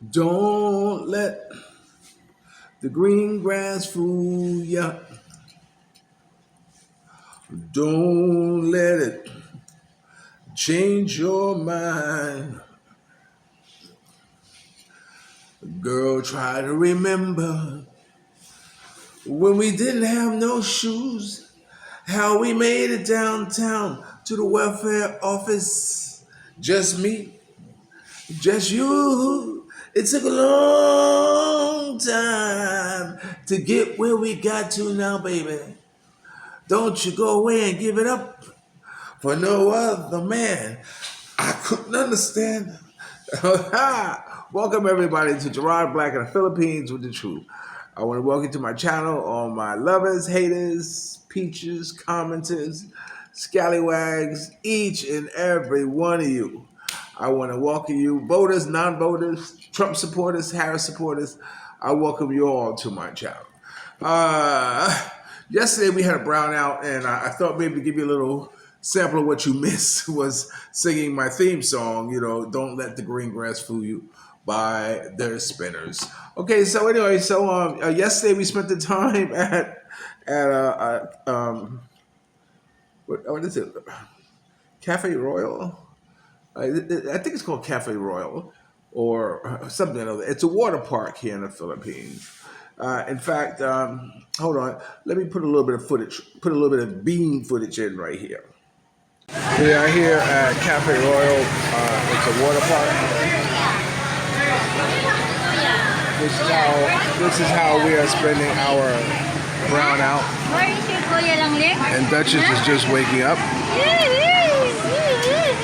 Don't let the green grass fool ya. Don't let it change your mind. Girl, try to remember when we didn't have no shoes, how we made it downtown to the welfare office. Just me, just you. It took a long time to get where we got to now, baby. Don't you go away and give it up for no other man. I couldn't understand. Welcome everybody to Gerard Black in the Philippines with the truth. I want to welcome you to my channel, all my lovers, haters, peaches, commenters, scallywags, each and every one of you. I want to welcome you, voters, non-voters, Trump supporters, Harris supporters. I welcome you all to my channel. Yesterday we had a brownout, and I thought maybe to give you a little sample of what you missed was singing my theme song, Don't Let the Green Grass Fool You by the Spinners. Okay, so anyway, yesterday we spent the time at what is it? Cafe Royal? I think it's called Cafe Royal or something like that. It's a water park here in the Philippines. In fact, hold on. Let me put a little bit of footage, put a little bit of bean footage in right here. We are here at Cafe Royal. It's a water park. This is how we are spending our brownout. And Duchess is just waking up.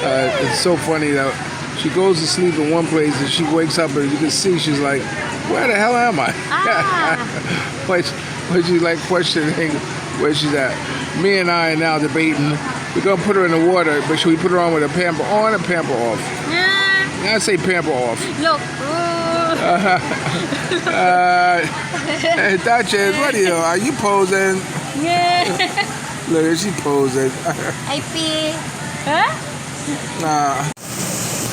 It's so funny that she goes to sleep in one place and she wakes up and you can see she's like, where the hell am I? But she's like questioning where she's at. Me and I are now debating. We're gonna put her in the water, but should we put her on with a pamper on or pamper off? I say pamper off. Look. Hey, Duchess, what are you posing? Look, she posing. I pee. Huh?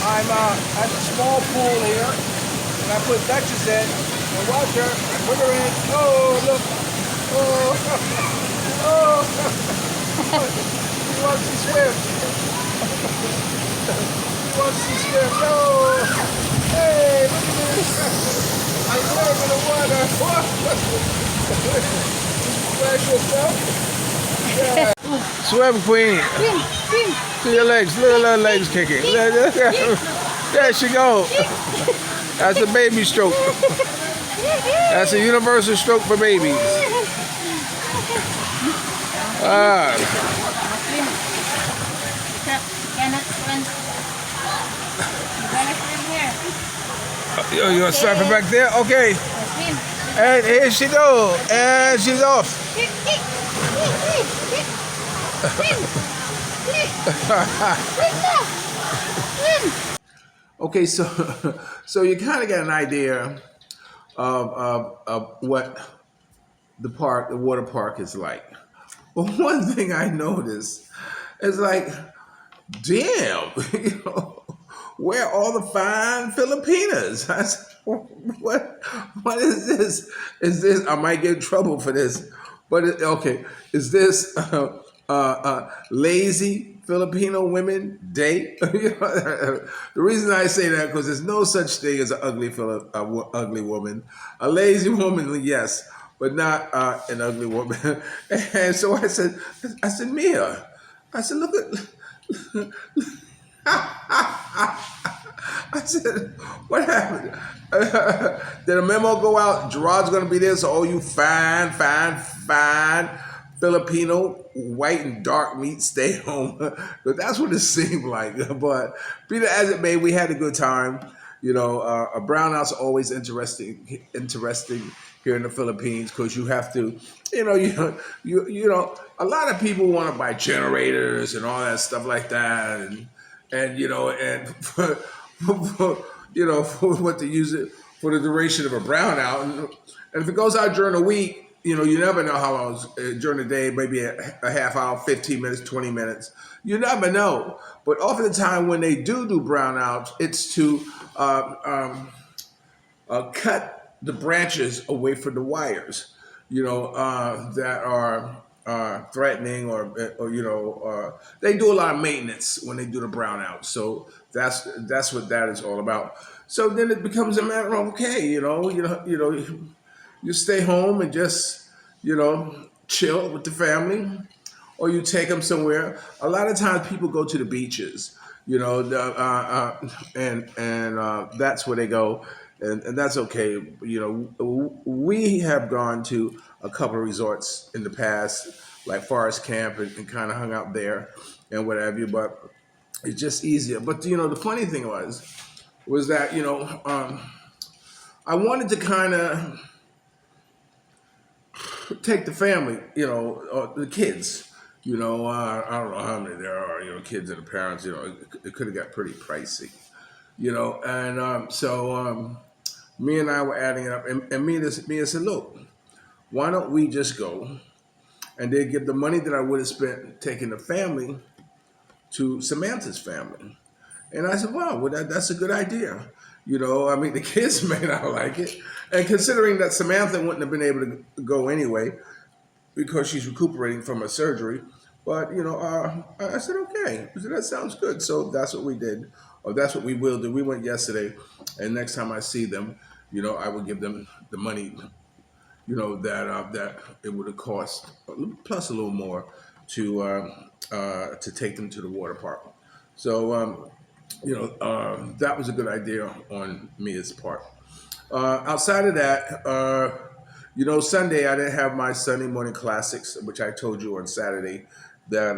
I'm at the small pool here, and I put Duchess in, and watch her, put her in. Oh, look. Oh, oh. She wants to swim. She wants to swim. No. Hey, look at this. I'm playing in the water. Splash yourself. Yeah. Swim, queen. See your legs. Look at her legs kicking. There she goes. That's a baby stroke. That's a universal stroke for babies. You gonna start from back there? Okay. And here she goes. And she's off. Okay, so you kind of get an idea of what the water park is like. But one thing I noticed is like, damn, where are all the fine Filipinas? I said, what is this? Is this? I might get in trouble for this, but okay, is this lazy Filipino women day? The reason I say that because there's no such thing as an ugly woman. A lazy woman, yes, but not an ugly woman. And so I said, Mia, I said, look at. I said, what happened? Did a memo go out? Gerard's going to be there, so all you fine Filipino, white and dark meat, stay home. But that's what it seemed like. But be that as it may, we had a good time. A brownout's always interesting here in the Philippines because you have to, a lot of people want to buy generators and all that stuff like that, and for what to use it for the duration of a brownout, and if it goes out during the week. You never know how long during the day, maybe a half hour, 15 minutes, 20 minutes. You never know. But often the time when they do brownouts, it's to cut the branches away from the wires, that are threatening, or they do a lot of maintenance when they do the brownout. So that's what that is all about. So then it becomes a matter of, okay, you stay home and just chill with the family, or you take them somewhere. A lot of times people go to the beaches, and that's where they go, and that's okay. We have gone to a couple of resorts in the past, like Forest Camp, and kind of hung out there and what have you. But it's just easier. But the funny thing was that I wanted to kind of take the family, the kids. I don't know how many there are, kids and the parents. It could have got pretty pricey, and me and I were adding it up, and me said, look, why don't we just go and then give the money that I would have spent taking the family to Samantha's family. And I said, wow, well, that's a good idea. I mean, the kids may not like it. And considering that Samantha wouldn't have been able to go anyway because she's recuperating from her surgery. But, I said, okay. I said, that sounds good. So that's what we did. Or that's what we will do. We went yesterday. And next time I see them, I will give them the money, that it would have cost, plus a little more, to take them to the water park. So, that was a good idea on Mia's part. Outside of that, Sunday I didn't have my Sunday morning classics, which I told you on Saturday that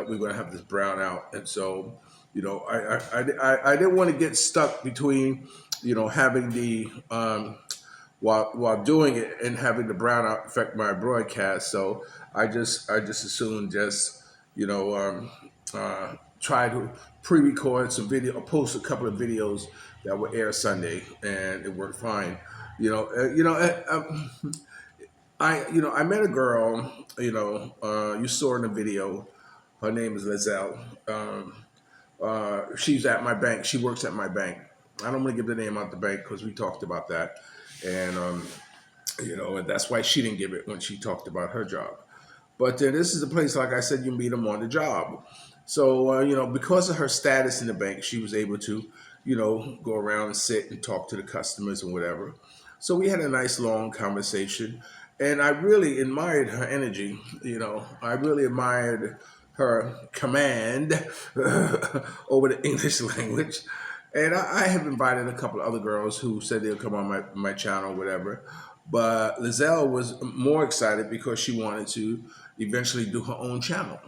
we're going to have this brownout, and so I didn't want to get stuck between having the while doing it and having the brownout affect my broadcast. So I just assumed just try to pre-record some video, or post a couple of videos that would air Sunday, and it worked fine. I met a girl. You saw in the video. Her name is Licel. She's at my bank. She works at my bank. I don't want to give the name out the bank because we talked about that, and and that's why she didn't give it when she talked about her job. But this is a place, like I said, you meet them on the job. So, because of her status in the bank, she was able to, go around and sit and talk to the customers and whatever. So we had a nice long conversation. And I really admired her energy. I really admired her command over the English language. And I have invited a couple of other girls who said they'll come on my channel, whatever. But Lizelle was more excited because she wanted to eventually do her own channel.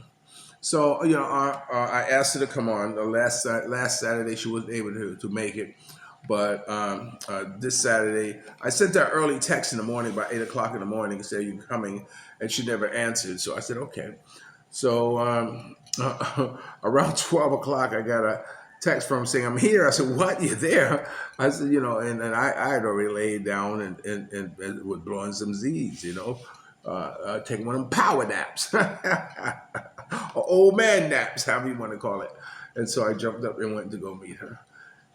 So I asked her to come on. Last Saturday she wasn't able to make it, but this Saturday I sent her an early text in the morning, about 8 o'clock in the morning, saying you're coming, and she never answered. So I said okay. So around 12 o'clock I got a text from him saying I'm here. I said what? You're there? I said and I had already laid down and was blowing some Z's, taking one of them power naps. Or old man naps, however you want to call it. And so I jumped up and went to go meet her.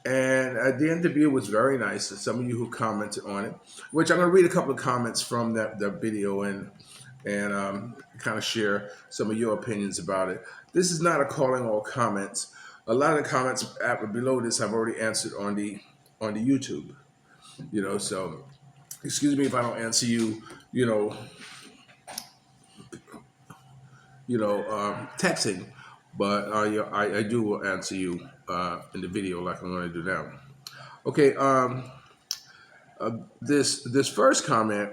And the interview was very nice. And some of you who commented on it, which I'm going to read a couple of comments from that video and kind of share some of your opinions about it. This is not a calling all comments. A lot of the comments below this I've already answered on the YouTube. So excuse me if I don't answer you, texting, but I do answer you in the video like I'm going to do now. Okay, this first comment,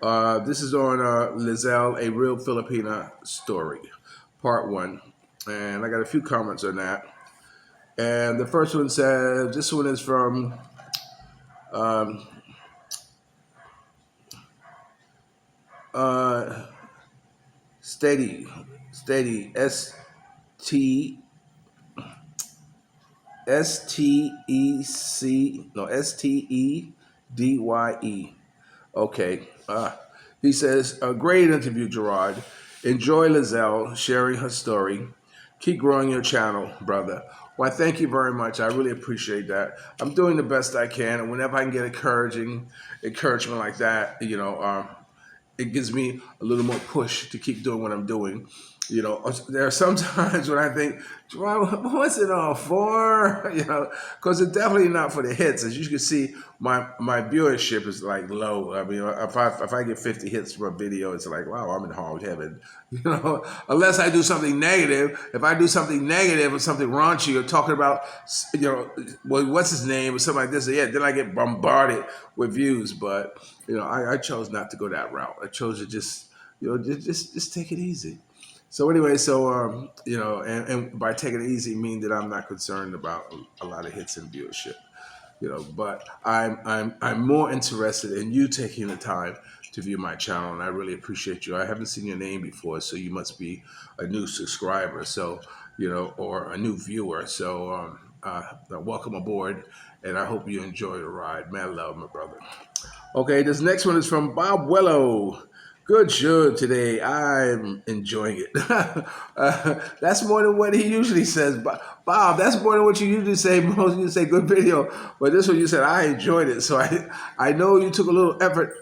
this is on Lizelle, A Real Filipina Story, Part 1, and I got a few comments on that. And the first one says, this one is from Steady, Stedye. Okay. He says, a great interview, Gerard. Enjoy Lizelle sharing her story. keep growing your channel, brother. Well, thank you very much. I really appreciate that. I'm doing the best I can, and whenever I can get encouragement like that, it gives me a little more push to keep doing what I'm doing. There are some times when I think, "Well, what's it all for?" Because it's definitely not for the hits. As you can see, my viewership is like low. I mean, if I get 50 hits for a video, it's like, wow, I'm in hog heaven. Unless I do something negative. If I do something negative or something raunchy or talking about, what's his name or something like this, yeah, then I get bombarded with views. But I chose not to go that route. I chose to just just take it easy. So anyway, and by taking it easy, mean that I'm not concerned about a lot of hits and viewership. But I'm more interested in you taking the time to view my channel, and I really appreciate you. I haven't seen your name before, so you must be a new subscriber, so or a new viewer. So welcome aboard, and I hope you enjoy the ride. Man, love, my brother. Okay, this next one is from Bob Willow. Good show today. I'm enjoying it. That's more than what he usually says. Bob, that's more than what you usually say. Most you say good video, but this one you said I enjoyed it. So I know you took a little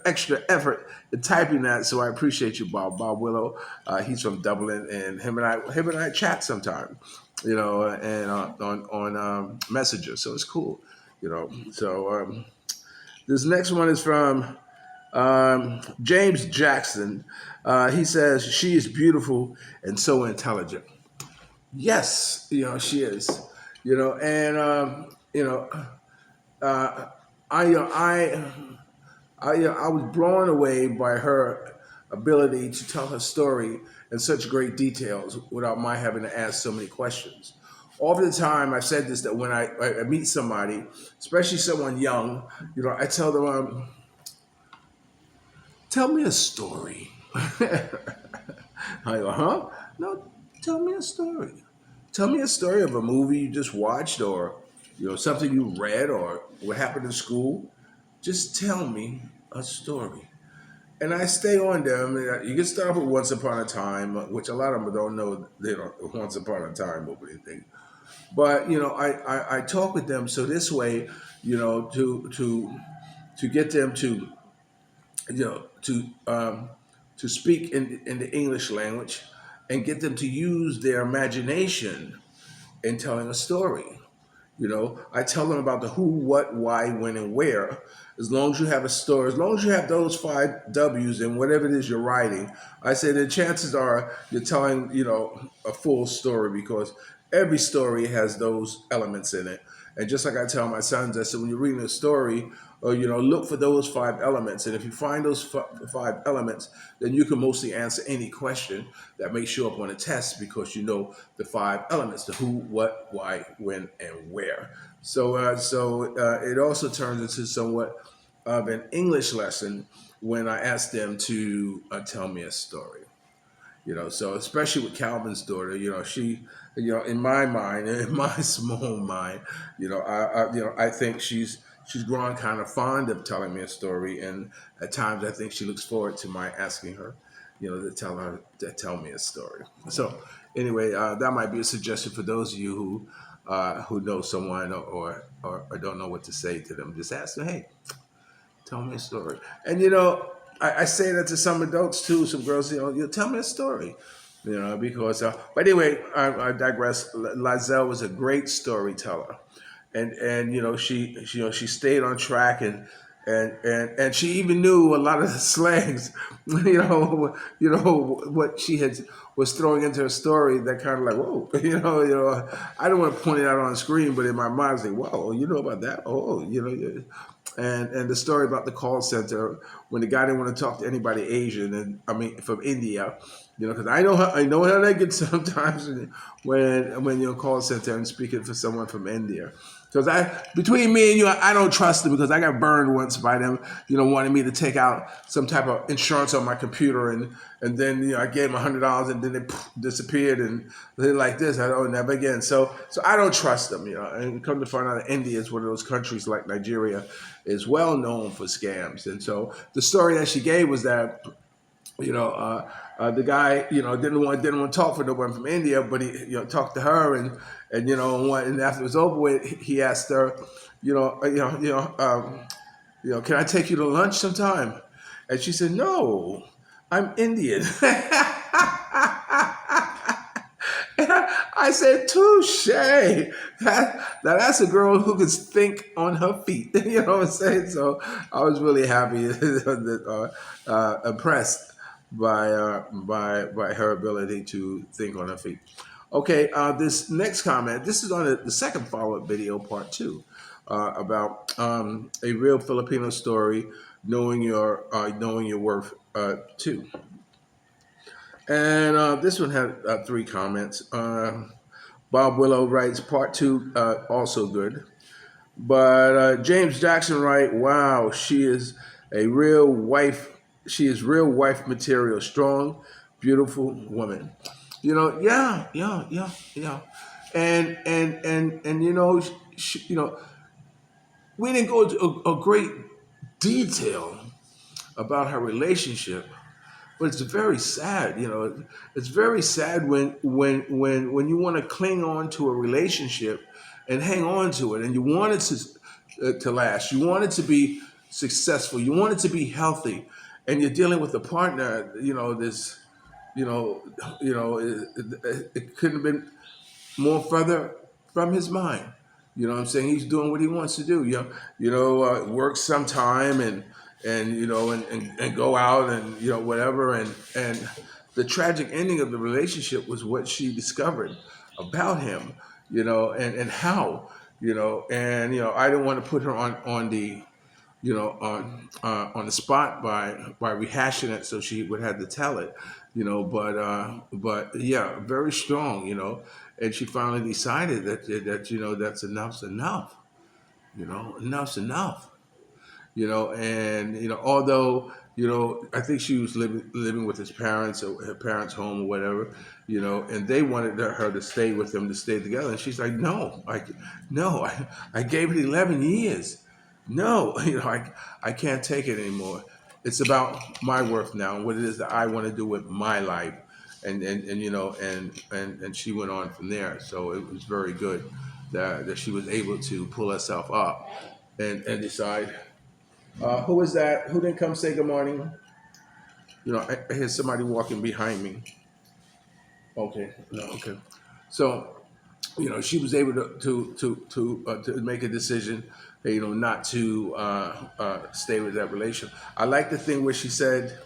extra effort in typing that. So I appreciate you, Bob. Bob Willow. He's from Dublin, and him and I chat sometime. And on Messenger. So it's cool. So this next one is from James Jackson. He says she is beautiful and so intelligent. Yes, she is. And uh, I, I was blown away by her ability to tell her story in such great details without my having to ask so many questions. Often the time, I've said this that when I meet somebody, especially someone young, I tell them, tell me a story. I go, huh? No, tell me a story. Tell me a story of a movie you just watched or something you read or what happened in school. Just tell me a story. And I stay on them. You can start with Once Upon a Time, which a lot of them don't know they don't Once Upon a Time or anything. But I talk with them so this way, to get them to you know to speak in the English language and get them to use their imagination in telling a story. I tell them about the who, what, why, when, and where. As long as you have a story, as long as you have those 5 W's in whatever it is you're writing, I say the chances are you're telling, a full story because every story has those elements in it. And just like I tell my sons, I said, when you're reading a story, look for those 5 elements. And if you find those 5 elements, then you can mostly answer any question that may show up on a test because you know the 5 elements: the who, what, why, when, and where. So it also turns into somewhat of an English lesson when I ask them to tell me a story. So especially with Calvin's daughter, she, in my mind, in my small mind, I think she's grown kind of fond of telling me a story, and at times I think she looks forward to my asking her, to tell me a story. So anyway, that might be a suggestion for those of you who know someone or don't know what to say to them. Just ask them, hey, tell me a story. And I say that to some adults too, some girls, you tell me a story. Because but anyway, I digress. Licel was a great storyteller. And she stayed on track and she even knew a lot of the slangs, what she had was throwing into her story that kind of like, whoa, I don't want to point it out on the screen, but in my mind, I was like, whoa, you know about that? Oh, and the story about the call center when the guy didn't want to talk to anybody Asian, and I mean from India, because I know how they get sometimes when you're in a call center and speaking for someone from India. Because between me and you, I don't trust them because I got burned once by them, wanting me to take out some type of insurance on my computer, and then I gave them $100 and then they disappeared and they're like this. I don't never again. So I don't trust them, And come to find out, India is one of those countries like Nigeria is well known for scams. And so the story that she gave was that The guy, didn't want to talk for no one from India, but he, talked to her, and after it was over with, he asked her, can I take you to lunch sometime? And she said, no, I'm Indian. I said, touche. That's a girl who can think on her feet. You know what I'm saying? So I was really happy, impressed by her ability to think on her feet. Okay, this next comment. This is on the second follow-up video, part two, about a real Filipino story, knowing your worth too. And this one had three comments. Bob Willow writes, part two, also good. But James Jackson writes, wow, she is a real wife. She is real wife material, strong, beautiful woman. Yeah. And we didn't go into a great detail about her relationship, but it's very sad. It's very sad when you want to cling on to a relationship and hang on to it, and you want it to last. You want it to be successful. You want it to be healthy, and you're dealing with a partner. This, it couldn't have been more further from his mind. You know what I'm saying? He's doing what he wants to do. Work sometime and go out and whatever. And the tragic ending of the relationship was what she discovered about him. And how. I didn't want to put her on the on the spot by rehashing it, so she would have to tell it, but yeah, very strong, and she finally decided that that's enough's enough, enough's enough, and although I think she was living with his parents or her parents' home or whatever, and they wanted her to stay with them, to stay together, and she's like, I gave it 11 years. No, I can't take it anymore. It's about my worth now and what it is that I want to do with my life. And she went on from there. So it was very good that she was able to pull herself up and decide. Who is that? Who didn't come say good morning? I hear somebody walking behind me. Okay, no, okay. So she was able to make a decision, not to stay with that relation. I like the thing where she said,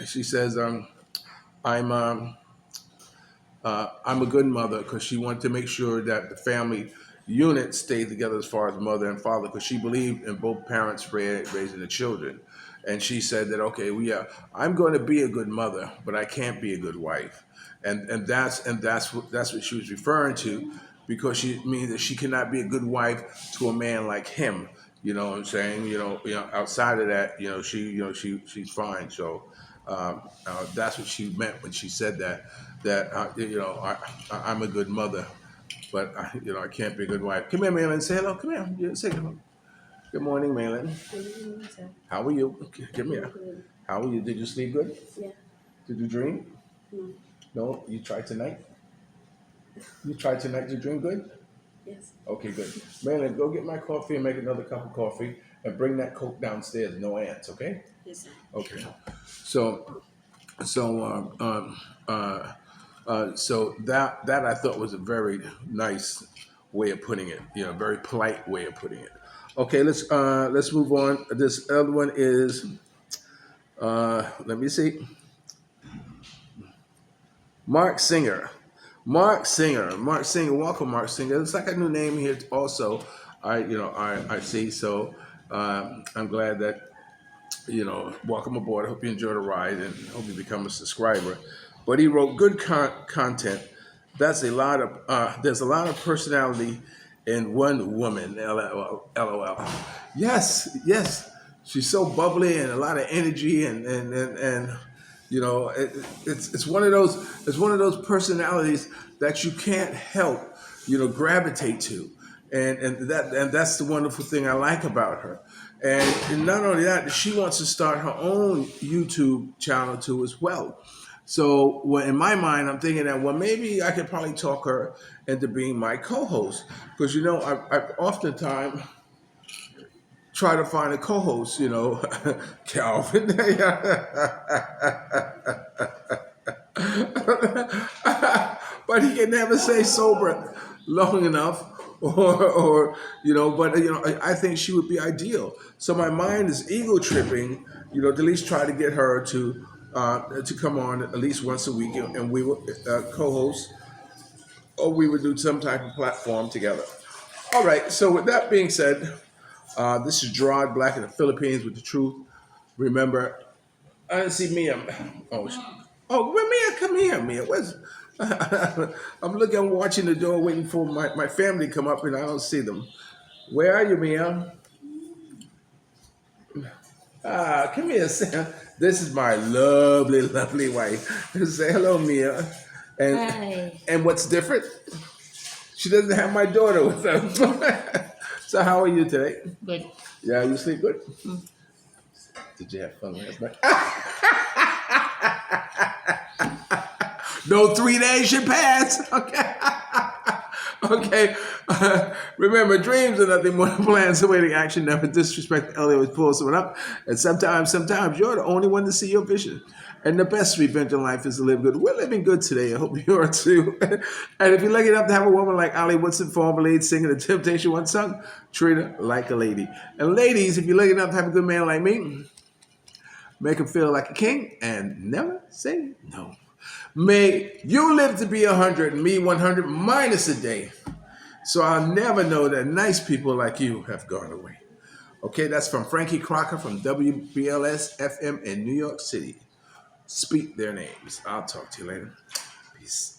she says, I'm a good mother, because she wanted to make sure that the family unit stayed together as far as mother and father, because she believed in both parents raising the children. And she said that, okay, well, yeah, I'm going to be a good mother, but I can't be a good wife. And that's what she was referring to, because she means that she cannot be a good wife to a man like him. You know what I'm saying? Outside of that, she's fine. So that's what she meant when she said that. I'm a good mother, but I can't be a good wife. Come here, Malin. Say hello. Come here. Say hello. Good morning, Malin. How are you? Come here. How are you? Did you sleep good? Yeah. Did you dream? No. No. You tried tonight. You tried tonight to dream good. Yes. Okay, good. Malin, go get my coffee and make another cup of coffee and bring that Coke downstairs. No ants, okay? Yes, sir. Okay. So that I thought was a very nice way of putting it. Very polite way of putting it. Okay, let's move on. This other one is let me see. Mark Singer. Mark Singer. Mark Singer. Welcome, Mark Singer. It's like a new name here also. I see. So I'm glad that welcome aboard. I hope you enjoy the ride and hope you become a subscriber. But he wrote good content. There's a lot of personality in one woman. LOL. Yes. She's so bubbly and a lot of energy and it's one of those personalities that you can't help gravitate to, and that's the wonderful thing I like about her. And not only that, she wants to start her own YouTube channel too as well. So well, in my mind, I'm thinking that well, maybe I could probably talk her into being my co-host because I've oftentimes try to find a co-host. Calvin. But he can never say sober long enough, or But I think she would be ideal. So my mind is ego tripping, to at least try to get her to come on at least once a week, and we would co-host, or we would do some type of platform together. All right. So with that being said, this is Gerard Black in the Philippines with the truth. Remember, I didn't see Mia. Oh, where Mia? Come here, Mia. Where's? I'm looking, watching the door, waiting for my family to come up, and I don't see them. Where are you, Mia? Come here, Sam. This is my lovely, lovely wife. Say hello, Mia. And Hi. and what's different? She doesn't have my daughter with her. So how are you today? Good. Yeah, you sleep good? Did you have fun last night? No 3 days should pass. Okay. Okay. Remember, dreams are nothing more than plans awaiting action. Never disrespect the elder, always pull someone up. And sometimes you're the only one to see your vision. And the best revenge in life is to live good. We're living good today. I hope you are too. And if you're lucky enough to have a woman like Ali Woodson, former lead singer of the Temptation One song, treat her like a lady. And ladies, if you're lucky enough to have a good man like me, make him feel like a king and never say no. May you live to be 100 and me 100 minus a day. So I'll never know that nice people like you have gone away. Okay, that's from Frankie Crocker from WBLS FM in New York City. Speak their names. I'll talk to you later. Peace.